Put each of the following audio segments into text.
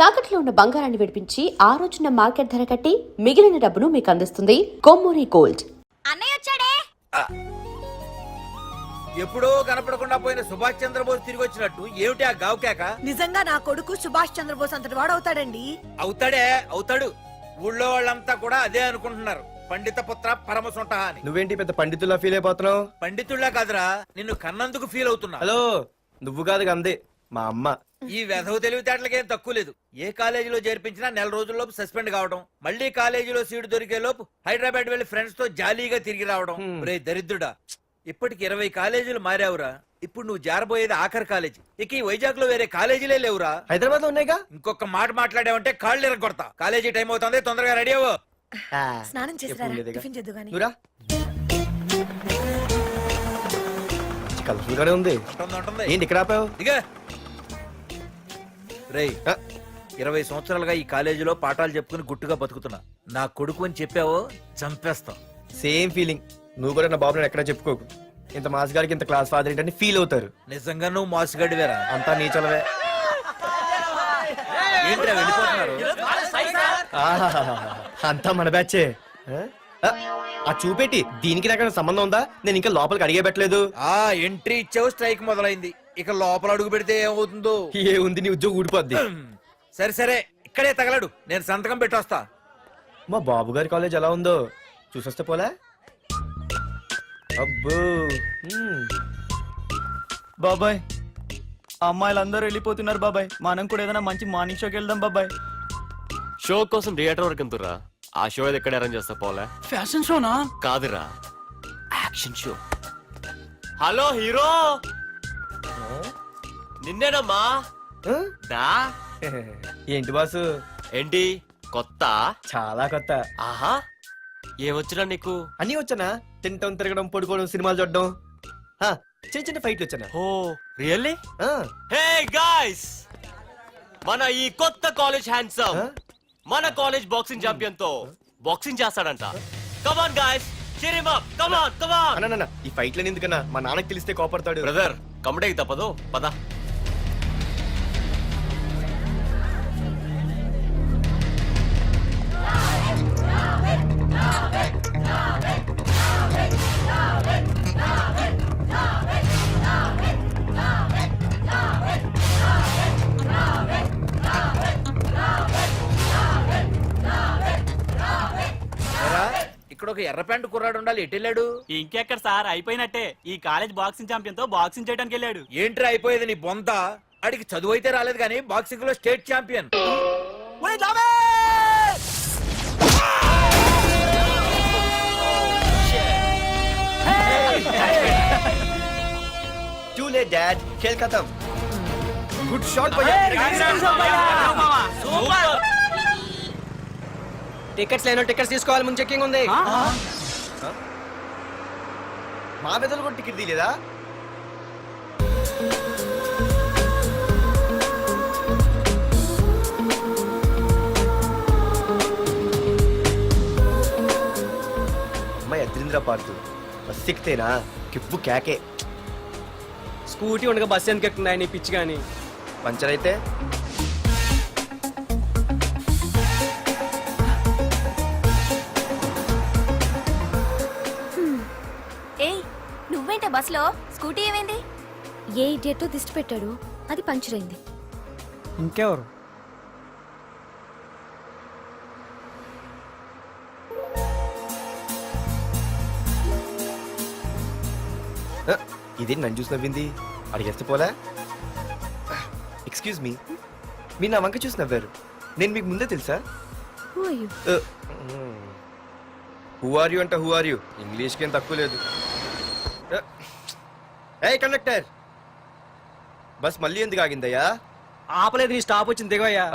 తాకట్లో ఉన్న బంగారాన్ని విడిపించి ఆ రోజున మార్కెట్ ధర కట్టి మిగిలిన డబ్బును మీకు అందిస్తుంది కొమ్మూరి గోల్డ్. అన్నయ్య వచ్చాడే. ఎప్పుడో కనపడకుండా పోయిన సుభాష్ చంద్రబోస్ తిరిగి వచ్చినట్టు ఏమిటి ఆ గావుకేక? నిజంగా నా కొడుకు సుభాష్ చంద్రబోస్ అంతటి వాడు అవుతాడండి. అవుతాడు. ఊళ్ళో వాళ్ళంతా కూడా అదే అనుకుంటున్నారు. పండిత పుత్ర పరమ సొంట అని. నువ్వేంటి పెద్ద పండితుల్లా ఫీల్ అయిపోతున్నావు? పండితుళ్ళ కాదురా, నిన్ను కన్నందుకు ఫీల్ అవుతున్నా. హలో, నువ్వు కాదు అందే మా అమ్మ. ఈ వెధవ తెలివితేటలకేం తక్కువ లేదు. ఏ కాలేజీలో చేర్పించినా నెల రోజుల్లోపు సస్పెండ్ కావడం, మళ్ళీ కాలేజీలో సీటు దొరికే లోపు హైదరాబాద్ వెళ్లి ఫ్రెండ్స్ తో జాలీగా తిరిగి రావడం. రే దరిద్రుడా, ఇప్పటికి 20 కాలేజీలు మారావురా. ఇప్పుడు నువ్వు జారబోయేది ఆఖరి కాలేజీ. ఇక ఈ వైజాగ్ లో వేరే కాలేజీలే లేవురా. హైదరాబాద్ లో ఉన్నాయిగా. ఇంకొక మాట మాట్లాడావంటే కాళ్ళు ఎరగొడతా. కాలేజీ టైం అవుతుంది, తొందరగా రెడీ అవ్వు. స్నానం చేసిరా, టిఫిన్ చేద్దు గాని. కలర్ఫుల్ గానే ఉంది. ఉంటుంది. ఏంటి ఇక్కడ ఆపావు? దిగా. రేయ్, 20 సంవత్సరాలుగా ఈ కాలేజీలో పాఠాలు చెప్పుకుని గుట్టుగా బతుకుతున్నా. నా కొడుకు అని చెప్పావో చంపేస్తాం. Same feeling. నువ్వు కూడా నా బాబు నేను ఎక్కడా చెప్పుకోకు. ఇంత మాస్ గారికి ఇంత క్లాస్ ఫాదర్ ఏంటని ఫీల్ అవుతారు. నిజంగా నువ్వు మాసుగడివేరా? అంతా నీచలవే. ఏంట్రా వెళ్ళిపోతున్నారు? అంతా మన బ్యాచే. ఆ చూపెట్టి దీనికి నాకు సంబంధం ఉందా? నేను ఇంకా లోపలికి అడిగే పెట్టలేదు. ఆ ఎంట్రీ ఇచ్చావు, స్ట్రైక్ మొదలైంది. ఇక లోపల అడుగు పెడితే ఏమవుతుందో. ఏ ఉంది, నీ ఉద్యోగం ఊడిపోద్ది. సరే ఇక్కడే తగలడు, నేను సంతకం పెట్టొస్తా. మా బాబు గారి కాలేజ్ ఎలా ఉందో చూసొస్తే పోలే. అబ్బో. బాబాయ్, అమ్మాయిలందరూ వెళ్ళిపోతున్నారు బాబాయ్. మనం కూడా ఏదైనా మంచి మార్నింగ్ షోకి వెళ్దాం బాబాయ్. షో కోసం థియేటర్ వరకు ఎంతురా? ఆ షో ఏది ఎక్కడ అరేంజ్ చేస్తా పోలే. ఫ్యాషన్ షోనా? కాదురా, యాక్షన్ షో. హలో హీరో, నిన్నేనమ్మా. దా. ఏంటి బాసు? ఏంటి కొత్త? చాలా కొత్త. ఆహా, ఏమొచ్చినా నీకు? అన్నీ వచ్చానా? తింటం, తిరగడం, పడుకోవడం, సినిమాలు చూడడం, చిన్న చిన్న ఫైట్లు వచ్చానా? ఓ రియల్లీ? హే గాయ్స్, మన ఈ కొత్త కాలేజ్ హ్యాండ్సమ్ మన కాలేజ్ బాక్సింగ్ ఛాంపియన్ తో బాక్సింగ్ చేస్తాడంట. Come on guys, cheer him up. Come on. అన్న, ఈ ఫైట్లని ఎందుకన్నా? మా నాన్నకి తెలిస్తే కోపడతాడు. బ్రదర్, కమడేకి తప్పదు, పద. ఇక్కడ ఒక ఎర్ర ప్యాంటు కుర్రాడు ఉండాలి. ఎటు వెళ్ళాడు? ఇంకెక్కడ సార్, అయిపోయినట్టే. ఈ కాలేజ్ బాక్సింగ్ ఛాంపియన్ తో బాక్సింగ్ చేయడానికి వెళ్ళాడు. ఏంట్రా అయిపోయేది నీ బొంత? అడిగి చదువు అయితే రాలేదు కానీ బాక్సింగ్ లో state champion. Too late, Dad. खेल खत्म. Good shot, भैया. టికెట్స్ లేనో టికెట్స్ తీసుకోవాలి, ముందు చెక్కింగ్ ఉంది. మా పెద్దలు కూడా టికెట్ తీయలేదా? అమ్మాయి అద్రింద్ర పార్తు బస్ ఎక్కితేనా కిప్పు కేకే. స్కూటీ ఉండగా బస్సు ఎందుకు ఎక్కుతున్నాయి నీ పిచ్చి గాని? పంచర్ అయితే నువ్వేంటే బస్ లో? స్కూటీ ఏమైంది? ఏ ఇడియట్ దిష్టి పెట్టాడు, అది పంచర్ అయింది. ఇంకెవరు? ఇదే నన్ను చూసి నవ్వింది. అడిగేస్తే పోలే. ఎక్స్క్యూజ్ మీ, మీరు నా వంక చూసి నవ్వారు. నేను మీకు ముందే తెలుసా? హూ ఆర్ యూ అంట. హూ ఆర్ యూ ఇంగ్లీష్కి ఏం తక్కువ లేదు. ఏ కండక్టర్, బస్ మళ్ళీ ఎందుకు ఆగిందయ్యా? ఆపలేదు, నీ స్టాప్ వచ్చింది, దిగోయ్యా.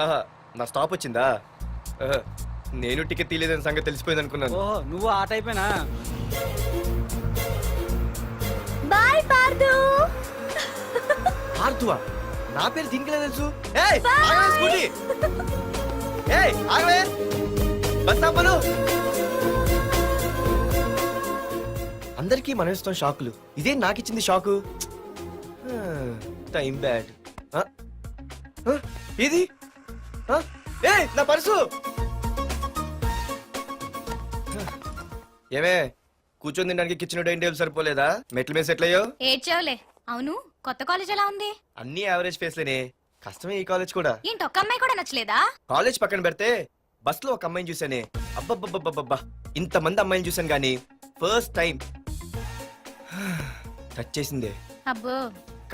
నా స్టాప్ వచ్చిందా? నేను టికెట్ తీయలేదని సంగతి తెలిసిపోయింది అనుకున్నాను. ఓహో, నువ్వు ఆ టైపేనా? బాయ్ పార్దు. పార్థువా? నా పేరు దీనికి తెలుసు. ఏయ్ ఆగవే స్కూటీ. ఏయ్ ఆగవే, బస్ ఆపను. అందరికీ మనం ఇస్తాం షాకులు, ఇదే నాకు ఇచ్చింది షాకు. Time bad. ఇది ఏ నా పర్సు ఏమే కూర్చొని తినడానికి కిచెన్ డైనింగ్ టేబుల్ సరిపోలేదా మెట్ల మీద సెట్ అయ్యో ఏడ్చావులే అవును కొత్త కాలేజ్ ఎలా ఉంది అన్ని యావరేజ్ ఫేస్లేనే కష్టమే ఈ కాలేజ్ కూడా ఏంటి ఒక్క అమ్మాయి కూడా నచ్చలేదా కాలేజ్ పక్కన పెడితే బస్ లో ఒక అమ్మాయిని చూసానే అబ్బబ్బబ్బబ్బబ్బా ఇంతమంది అమ్మాయిని చూసాను గానీ ఫస్ట్ టైం టచ్ చేసిందే అబ్బో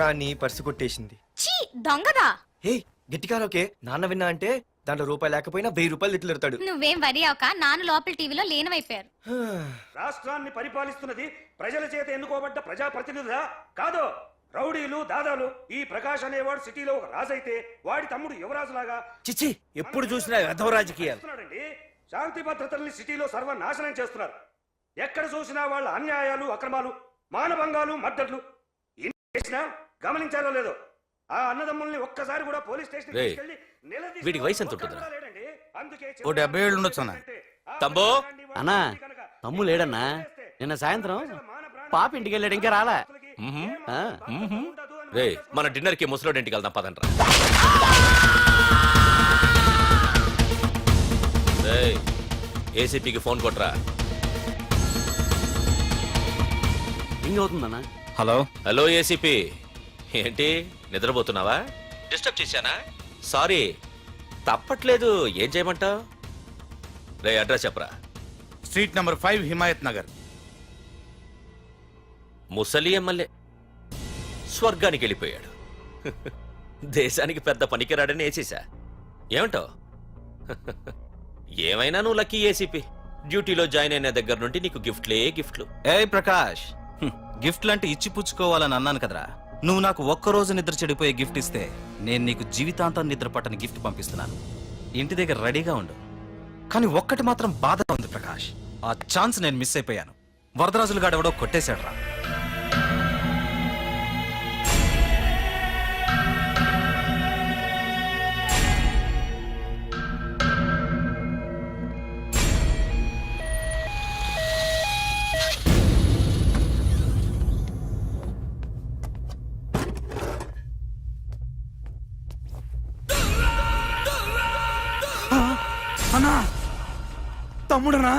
కానీ పర్సు కొట్టేసింది చీ దొంగదా హే గట్టిగా ఓకే నాన్న విన్నా అంటే దాంట్లో రూపాయి లేకపోయినా 1000 రూపాయలు ఇట్లు ఎడతాడు నువ్వేం వరి అవక నాన్న లోపల టీవీలో లేనవైపోయారు రాష్ట్రాన్ని పరిపాలిస్తున్నది ప్రజల చేత ఎన్నుకోబడ్డ ప్రజాప్రతినిధులా కాదు రౌడీలు దాదాలు. ఈ ప్రకాష్ అనేవాడు సిటీలో ఒక రాజైతే వాడి తమ్ముడు యువరాజులాగా చిచ్చి ఎప్పుడు చూసినా వెధవ రాజకీయాలు. చేస్తున్నాడండి. శాంతి భద్రతల్ని సిటీలో సర్వనాశనం చేస్తున్నారు. ఎక్కడ చూసినా వాళ్ళ అన్యాయాలు అక్రమాలు మానభంగాలు మద్దతులు ఇన్ని చేసినా గమనించారో లేదో ఆ అన్నదమ్ముల్ని ఒక్కసారి కూడా పోలీస్ స్టేషన్ రేయ్, వీడికి వయసు ఎంత ఉంటుందిరా? ఓ 70 ఏళ్ళు ఉండొచ్చు అన్న. తమ్ముడు? అన్నా, తమ్ము లేడన్నా. నిన్న సాయంత్రం పాప ఇంటికి వెళ్ళాడు, ఇంకా రాలా. ఆ, రే మన డిన్నర్ కి ముసలోడి ఇంటికి వెళ్దాం పదండ్రా. రేయ్, ఏసీపీకి ఫోన్ కొట్రా. రింగ్ అవుతుందన్నా. హలో హలో ఏసీపీ, ఏంటి నిద్రపోతున్నావా? డిస్టర్బ్ చేశానా? సారీ, తప్పట్లేదు. ఏం చేయమంటావు? రే అడ్రస్ చెప్పరా. Street number 5 Himayat Nagar. ముసలి ఎమ్మెల్యే స్వర్గానికి వెళ్ళిపోయాడు. దేశానికి పెద్ద పనికిరాడని వేసేసా. ఏమంటావు? ఏమైనా నువ్వు లక్కీ ఏసీపీ. డ్యూటీలో జాయిన్ అయిన దగ్గర నుండి నీకు గిఫ్ట్లే గిఫ్ట్లు. ఏ ప్రకాష్, గిఫ్ట్ లాంటి ఇచ్చి పుచ్చుకోవాలని అన్నాను కదరా. నువ్వు నాకు ఒక్కరోజు నిద్ర చెడిపోయే గిఫ్ట్ ఇస్తే నేను నీకు జీవితాంతం నిద్ర పట్టని గిఫ్ట్ పంపిస్తున్నాను. ఇంటి దగ్గర రెడీగా ఉండు. కానీ ఒక్కటి మాత్రం బాధగా ఉంది ప్రకాష్, ఆ ఛాన్స్ నేను మిస్ అయిపోయాను. వరదరాజులు గాడెవడో కొట్టేశాడు రా. అన్నా, తమ్ముడనా?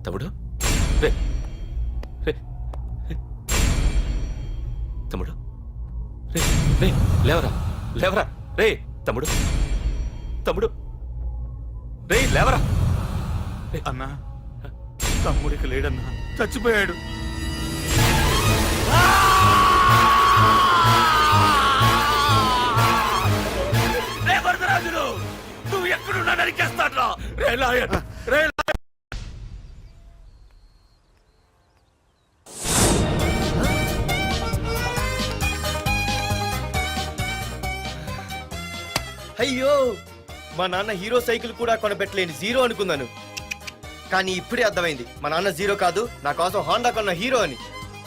తమ్ముడు? రే రే రే. తమ్ముడు? రే రే, లేవరా లేవరా. రే తమ్ముడు, తమ్ముడు, రే లేవరా. అన్నా, తమ్ముడికి లేడన్నా, చచ్చిపోయాడు. రే వరదరాజులు, నువ్వు ఎక్కడున్నా నరికేస్తాడ్రా. రే లాయర్, రే లాయర్. అయ్యో, మా నాన్న హీరో సైకిల్ కూడా కొనబెట్టలేని జీరో అనుకున్నాను. కానీ ఇప్పుడే అర్థమైంది, మా నాన్న జీరో కాదు, నా కోసం హోండా కొన్న హీరో అని.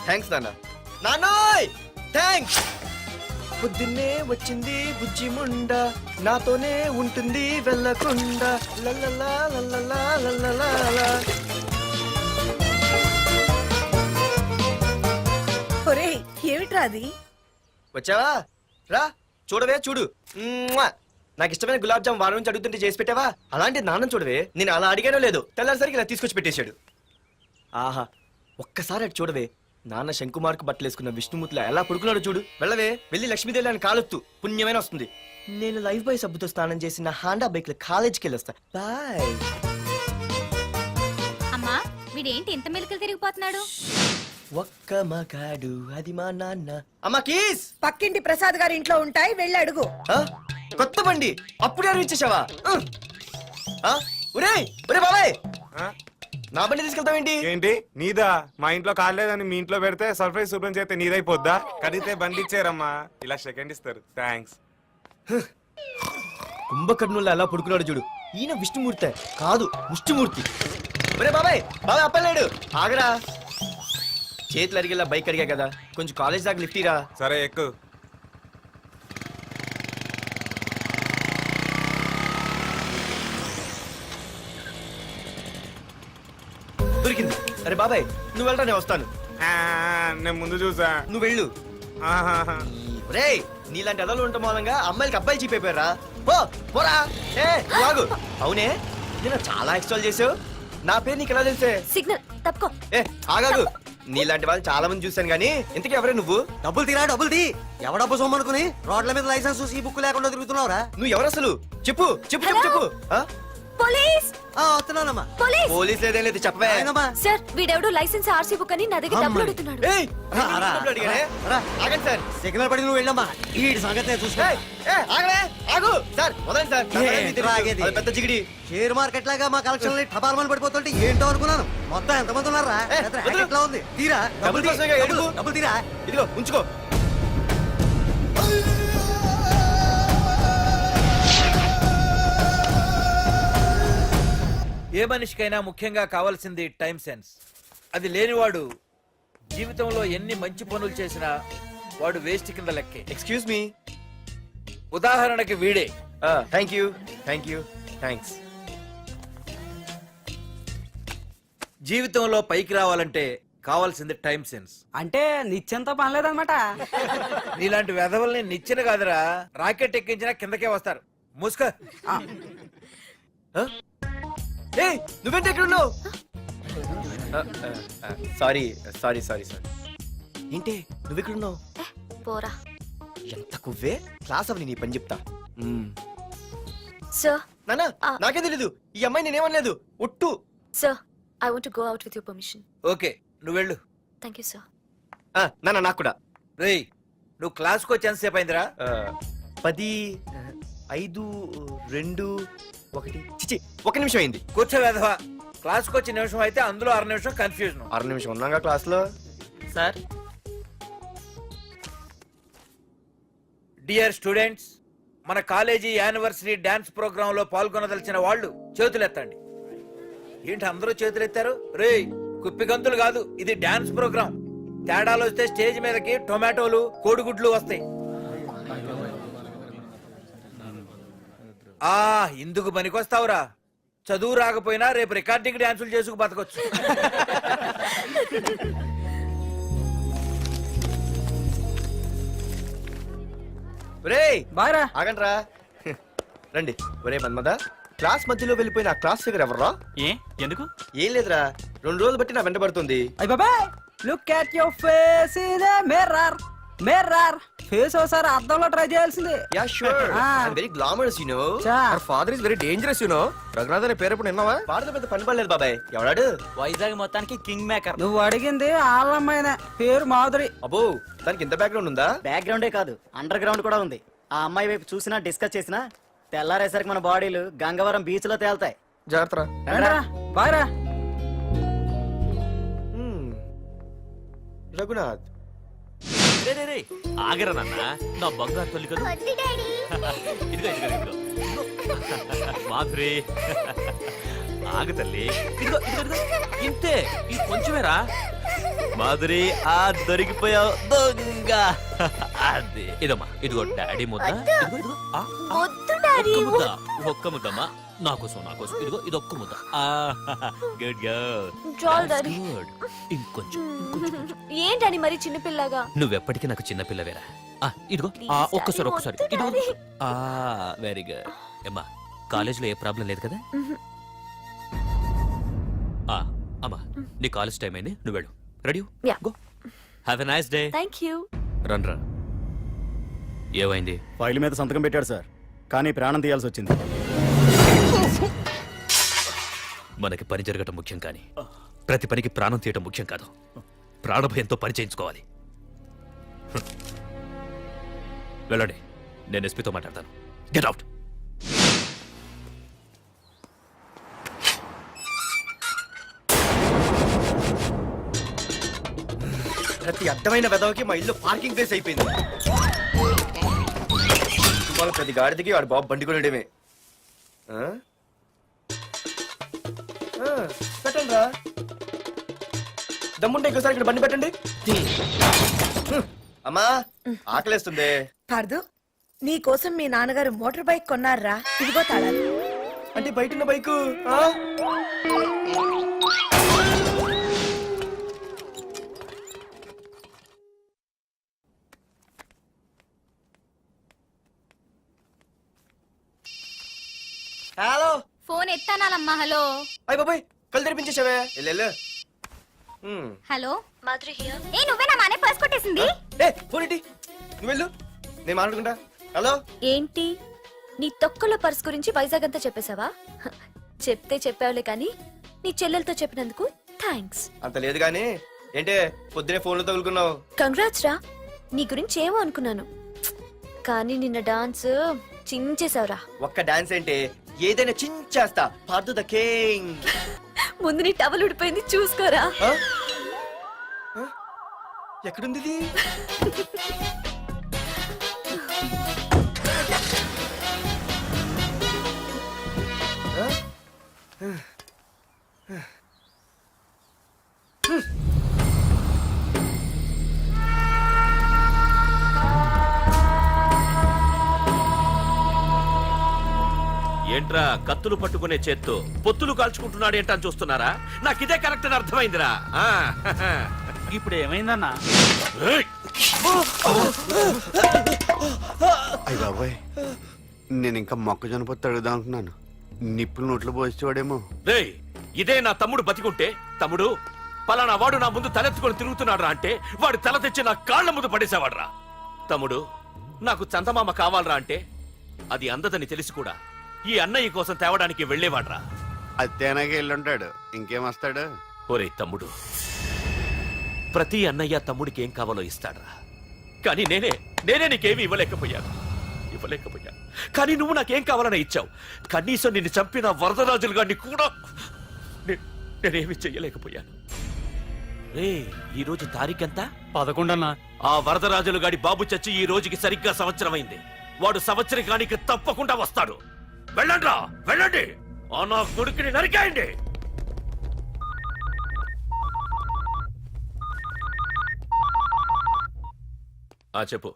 థ్యాంక్స్ నాన్న. నాన్నోయ్ థ్యాంక్స్. పొద్దున్నే వచ్చింది బుజ్జి ముండ, నాతోనే ఉంటుంది వెళ్ళకుండా. లల్లలా లల్లలా లల్లలా. ఒరేయ్ ఏమిట్రా అది? వచ్చావా? రా చూడవే, చూడు. మ్మ్వా. నాకు ఇష్టమైన గులాబ్ జామ్ వారం నుంచి అడుగుతుంటే చేసి పెట్టావా? అలాంటి నాన్న చూడవే, నేను అలా అడిగానో లేదో తెల్లారిసరికి ఇలా తీసుకొచ్చి పెట్టేశాడు. ఆహా, ఒక్కసారి అటు చూడవే, నాన్న శంకుమార్కు బట్టలేసుకున్న విష్ణుమూర్తిలా ఎలా పడుకున్నాడు చూడు. వెళ్ళవే, వెళ్ళి లక్ష్మీదేవి అని కాలొత్తు, పుణ్యమైన వస్తుంది. నేను లైఫ్ బాయ్ సబ్బుతో స్నానం చేసి నా హాండా బైక్ లో కాలేజీకి వెళ్ళొస్తా. బాయ్. అమ్మా వీడేంటి ఇంత మెలికలు తిరిగిపోతున్నాడు? ఒక్క మగాడు అది మా నాన్న. అమ్మా కీస్. పక్కింటి ప్రసాద్ గారి ఇంట్లో ఉంటాయి, వెళ్ళి అడుగు. ఆ? కొత్త బండి అప్పుడే అరివిచ్చేసావా? ఒరే ఒరే బాబాయ్, నా బండి తీసుకెళ్తావేంటి? ఏంటి నీదా? మా ఇంట్లో కాలేదని మీ ఇంట్లో పెడితే సర్ప్రైజ్ శుభ్రం చేస్తే నీదైపోద్దా? కడిగితే బండి ఇచ్చారమ్మా, ఇలా సెకండ్ ఇస్తారు. థ్యాంక్స్. కుంభకర్ణుల్లో ఎలా పడుకున్నాడు చూడు. ఈయన విష్ణుమూర్తి కాదు, ముష్టిమూర్తి. ఒరే బాబాయ్, బాబాయ్ అప్పలేడు, ఆగరా. చేతులు అరిగేలా బైక్ అడిగా కదా, కొంచెం కాలేజ్ దాకా లిఫ్ట్ ఇరా. సరే ఎక్కు. దొరికింది. అరే బాబాయ్ నువ్వు వెళ్ళరా, నేను వస్తాను. నేను ముందు చూసా. నువ్వు వెళ్ళు. ఆహాహా. రే నీలాంటి అదలు ఉండటం మూలంగా అమ్మాయిలకి అబ్బాయిలు చీపైపోయారా? పోరా. ఏ నువ్వు ఆగు. అవునే నేను చాలా ఎక్స్ట్రాల్ చేసావు. నా పేరు నీకు ఎలా తెలిసే? సిగ్నల్ తప్పుకో. ఏ ఆగాగు. నీలాంటి వాళ్ళు చాలా మంది చూశాను గానీ ఇంతకీ ఎవరే నువ్వు? డబ్బులు తీరా డబ్బులు తీ. ఎవడబ్బు సొమ్మనుకుని రోడ్ల మీద లైసెన్స్ చూసి ఈ బుక్ లేకుండా తిరుగుతున్నావురా? నువ్వు ఎవరు అసలు? చెప్పు చెప్పు చెప్పు చెప్పు. ఆ? పోలీస్ వస్తున్నానమ్మా. పోలీస్. పోలీస్ లేదేం లేదు చెప్పవే. ఆయనమ్మా. సార్ వీడెవడు లైసెన్స్ ఆర్సీ బుక్ అని నా దగ్గర డబ్బులు అడుగుతున్నాడు. ఏయ్, రా, నేను రా, డబ్బులు అడిగానే? రా. ఆగండి సార్. సిగ్నల్ పడి నువ్వు వెళ్ళమ్మా. ఈ సంగతి నేను చూసుకో. ఏయ్, ఏయ్, ఆగవే, ఆగు. సార్ వదలండి సార్. నా పని మీకు తెలుసు. ఆగేది. అది పెద్ద జిగిడి. షేర్ మార్కెట్ లాగా మా కలెక్షన్ టపాల్మని పడిపోతుంటే ఏంటో అనుకున్నాను. మొత్తం ఎంతమంది ఉన్నారా? ఏ, పెద్ద వదిలు. racket లా ఉంది. తీరా డబ్బులు తీ. కోసమేగా డబ్బులు, ఏడుపు. డబ్బులు తీరా. ఇదిగో ఉంచుకో. ఏ మనిషికైనా ముఖ్యంగా కావాల్సింది టైం సెన్స్. అది లేనివాడు జీవితంలో ఎన్ని మంచి పనులు చేసినా వాడు వేస్ట్ కింద లెక్కే. Excuse me. ఉదాహరణకి వీడే. Thank you thank you thanks. జీవితంలో పైకి రావాలంటే కావాల్సింది టైం సెన్స్. అంటే నిత్యంతో పనిలేదన్నమాట. నీలాంటి వెధవల్ని నిచ్చిన కాదురా, రాకెట్ ఎక్కించినా కిందకే వస్తారు. ముసుక. ఏయ్ నువ్వేంటి ఎక్కడ ఉన్నావు? Sorry sorry sorry sorry. ఏంటి నువ్వు ఇక్కడ ఉన్నావు? పోరా. ఎంత కువ్వే. క్లాస్ అవని నీ పని చెప్తా. సార్ నానా నాకే తెలీదు. ఈ అమ్మాయి నేనేమనలేదు. ఒట్టు. Sir I want to go out with your permission. Okay నువ్వు వెళ్ళు. Thank you sir. నానా నాకు కూడా. రేయ్ నువ్వు క్లాస్కి వచ్చి ఎంతసేపు అయిందిరా? 10, 5, 2, 1 చిచి 1 నిమిషం అయింది. కూర్చో వెధవా. క్లాస్కి వచ్చి నిమిషం అయితే అందులో 6 నిమిషం కన్ఫ్యూజన్. 6 నిమిషం ఉన్నాగా క్లాస్ లో. సార్ డియర్ స్టూడెంట్స్, మన కాలేజీ యానివర్సరీ డాన్స్ ప్రోగ్రామ్ లో పాల్గొనదలిచిన వాళ్ళు చేతులెత్తండి. ఏంటి అందరూ చేతులెత్తారు? రేయ్ కుప్పి గంతులు కాదు, ఇది డాన్స్ ప్రోగ్రామ్. తేడాలు వస్తే స్టేజ్ మీదకి టొమాటోలు కోడిగుడ్లు వస్తాయి. ఇందుకు పనికొస్తావురా. చదువు రాకపోయినా రేపు రికార్డింగ్ డాన్సులు చేసుకు బతకొచ్చు. రేయ్ బాయ్రా. ఆగండ్రా. రండి. ఒరే మన్మద, క్లాస్ మధ్యలో వెళ్ళిపోయిన ఆ క్లాస్ ఫిగర్ ఎవర్రా? ఏ ఎందుకు? ఏం లేదురా, 2 రోజులు బట్టి నా వెంట పడుతుంది. అయ్య బాబాయ్ look at your face in a mirror. Mirror face ఒకసారి అద్దంలో ట్రై చేయాల్సింది. Yeah sure. I very glamorous you know. Our father is very dangerous you know. Raghunath అనే పేరు ఎప్పుడు విన్నావా? వాడితో పెద్ద పని పడలేదు బాబాయ్. ఎవడాడు? వైజాగ్ మొత్తానికి కింగ్ మేకర్. నువ్వు అడిగింది ఆళ్ళమ్మాయినే. పేరు మాధురి. అబ్బో దానికి ఇంత బ్యాక్గ్రౌండ్ ఉందా? బ్యాక్గ్రౌండే కాదు, అండర్ గ్రౌండ్ కూడా ఉంది. ఆ అమ్మాయి వైపు చూసినా డిస్కస్ చేసినా తెల్లారేసరికి మన బాడీలు గంగవరం బీచ్ లో తేల్తాయి. జాగ్రత్త. బాయ్రా. రఘునాథ్ రే రే రే ఆగరా నాన్న, నా బంగారు తల్లి కదా. ఇదిగో ఇదిగో ఇదిగో మాధురి, ఆగు తల్లి. ఇదిగో ఇదిగో ఇదిగో ఇంతే, ఇది కొంచెమేరా. మాధురి దొరికిపోయావు దొంగ. అది ఇదమ్మా, ఇదిగో డాడీ ముద్ద. ఇదిగో ఇదిగో ఒక్క ముద్ద, ఒక్క ముద్దమ్మా. నా కోసం ఇదిగో ఇది ఒక్క ముద్ద. Good girl. గుడ్. ఇంకొంచెం. ఏంటని మరి చిన్నపిల్లగా? నువ్వెప్పటికీ నాకు చిన్న పిల్లవేరా. ఇదిగో ఒక్కసారి ఇదిగో. Very good. అమ్మా కాలేజీలో ఏ ప్రాబ్లం లేదు కదా? అమ్మా నీ కాలేజ్ టైం అయింది, నువ్వు వెళ్ళు. Ready? Yeah. Go. Have a nice day. Thank you. Run. ఏమైంది? ఫైల్ మీద సంతకం పెట్టాడు సార్, కానీ ప్రాణం తీయాల్సి వచ్చింది. మనకి పని జరగటం ముఖ్యం, కానీ ప్రతి పనికి ప్రాణం తీయటం ముఖ్యం కాదు. ప్రాణభయంతో పని చేయించుకోవాలి. వెళ్ళండి, నేను ఎస్పీతో మాట్లాడతాను. Get out. ప్రతి అడ్డమైన వెదవకి మా ఇల్లు పార్కింగ్ ప్లేస్ అయిపోయింది. వాళ్ళ ప్రతి గాడిదకి వాడు బాబు బండి కొనడమే. పెట్టండి రా. దమ్ముంటే ఇంకోసారి ఇక్కడ బండి పెట్టండి. అమ్మా ఆకలేస్తుంది. పార్దు నీ కోసం మీ నాన్నగారు మోటార్ బైక్ కొన్నారా? ఇదిగో తాళాలు. అంటే బయట ఉన్న బైకు. హలో ఫోన్ ఎత్తానాలమ్మా. హలో అయ్య బాబాయ్ కళ్ళు తెరిపించేసావే వెళ్ళు హలో మాధురి హియర్. ఏ నువ్వేనా మానే పర్స్ కొట్టేసింది? ఏ ఫోన్ ఏంటి నువ్వు వెళ్ళు నేను మాట్లాడుకుంటా. హలో ఏంటి నీ తొక్కల పర్స్ గురించి వైజాగ్ అంతా చెప్పేశావా? హ, చెప్తే చెప్పావులే కానీ నీ చెల్లెలతో చెప్పినందుకు థ్యాంక్స్. అంత లేదు కానీ ఏంటే పొద్దునే ఫోన్లో తగులుకున్నావు. కంగ్రాట్స్ రా. నీ గురించి ఏమో అనుకున్నాను కానీ నిన్న డాన్స్ చించేశావురా. ఒక్క డాన్స్ ఏంటి ఏదైనా చించేస్తా పార్దు ద కింగ్. ముందు నీ టవల్ ఉడిపోయింది చూసుకోరా. ఎక్కడుంది ఇది? ఏంట్రా కత్తులు పట్టుకునే చేత్తో పొత్తులు కాల్చుకుంటున్నాడు ఏంటని చూస్తున్నారా? నాకు ఇదే కరెక్ట్ అని అర్థమైందిరా. ఇప్పుడు ఏమైందన్నా? ఏయ్! అయ్య బాబాయ్ నేను ఇంకా మొక్కజొన్న పొత్తు అడుగుదాం అనుకున్నాను. నిప్పులు నోట్లో పోసేవాడేమో. రేయ్, ఇదే నా తమ్ముడు బతికుంటే, తమ్ముడు పలానా వాడు నా ముందు తలెత్తుకొని తిరుగుతున్నాడు అంటే వాడు తల తెచ్చి నా కాళ్ళ ముందు పడేసేవాడ్రా. తమ్ముడు నాకు చందమామ కావాలరా అంటే అది అందదని తెలిసి కూడా ఈ అన్నయ్య కోసం తేవడానికి వెళ్లేవాడ్రా. అది తేనాకి వెళ్ళుంటాడు ఇంకేం వస్తాడు. ఒరే తమ్ముడు, ప్రతి అన్నయ్య తమ్ముడికి ఏం కావాలో ఇస్తాడ్రా. కానీ నేనే నీకేమీ ఇవ్వలేకపోయాను. కానీ నువ్వు నాకేం కావాలని ఇచ్చావు. కనీసం నిన్ను చంపిన వరదరాజులు గారిని కూడా నేనేమి చెయ్యలేకపోయాను. రే, ఈ రోజు తారీఖెంత? 11 అన్నా. ఆ వరదరాజులు గాడి బాబు చచ్చి ఈ రోజుకి సరిగ్గా సంవత్సరమైంది. వాడు సంవత్సరానికి తప్పకుండా వస్తాడు. వెళ్ళండ్రా, వెళ్ళండి. ఆ నా కొడుకుని నరికేయండి. చెప్పు.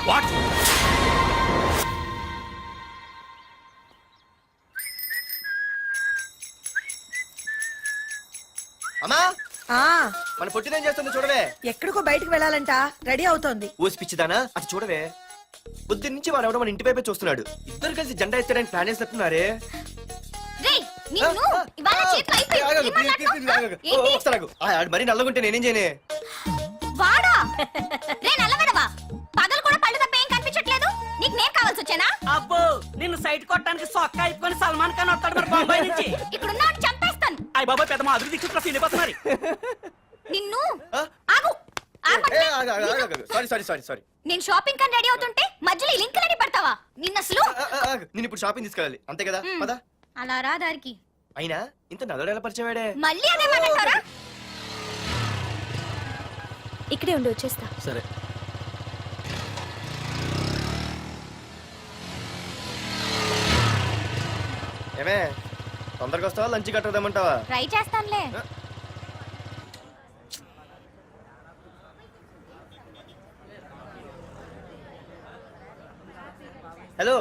వాట్? అమ్మా ఆ మన పొట్టిదేం చేస్తుంది చూడవే. ఎక్కడికో బయటకు వెళ్ళాలంట, రెడీ అవుతోంది. ఊసి పిచ్చిదానా అటు చూడవే. పొద్దున్న నుంచి వాడు ఎవడో మన ఇంటి వైపే చూస్తున్నాడు. ఇద్దరు కలిసి జెండా ఎత్తడానికి ప్లాన్ వేస్తున్నట్టున్నారే. మరి నల్లగుంటే నేనేం చేయనే? వాడా రే నల్లవడవా, పగలు కూడా పళ్ళు తప్ప ఏం కనిపించట్లేదు. నీకు నేను కావాల్సి వచ్చానా? అబ్బో నిన్ను సైట్ కొట్టడానికి సొక్క అయిపోయి సల్మాన్ ఖాన్ వస్తాడు మరి బొంబాయి నుంచి. ఇక్కడ ఉన్నాడు చంపేస్తాను. అయ్య బాబాయ్ పెద్ద మాధురి దీక్షితుల సినిమా మరి. నిన్ను ఆ? ఆగు. సారీ నేను షాపింగ్ కని రెడీ అవుతుంటే మధ్యలో ఈ లింక్ రెడీ పడతావా? నిన్న అసలు నేను ఇప్పుడు షాపింగ్ తీసుకెళ్ళాలి అంతే కదా. పదా అలా రా దారికి. అయినా ఇంత నల్లడు ఎలా పరిచయం వాడే? మళ్ళీ అదే మాట్లాడతారా? ఇక్కడే ఉండి వచ్చేస్తా. సరే. ఏమే తొందరగా వస్తావా లంచ్ కట్టదామంటావా? ట్రై చేస్తానులే. హలో,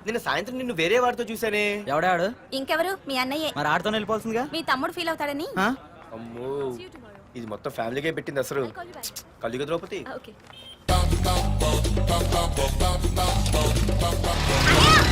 నిన్న సాయంత్రం నిన్ను వేరే వాడితో చూసానే. ఎవడాడు? ఇంకెవరు? మీ అన్నయ్యే. మరి ఆడుతో వెళ్ళిపోవాల్సిందిగా. మీ తమ్ముడు ఫీల్ అవుతాడని. అమ్మో, ఇది మొత్తం ఫ్యామిలీకే పెట్టింది అసలు. కలియుగ ద్రౌపది. ఓకే. అన్నయ్య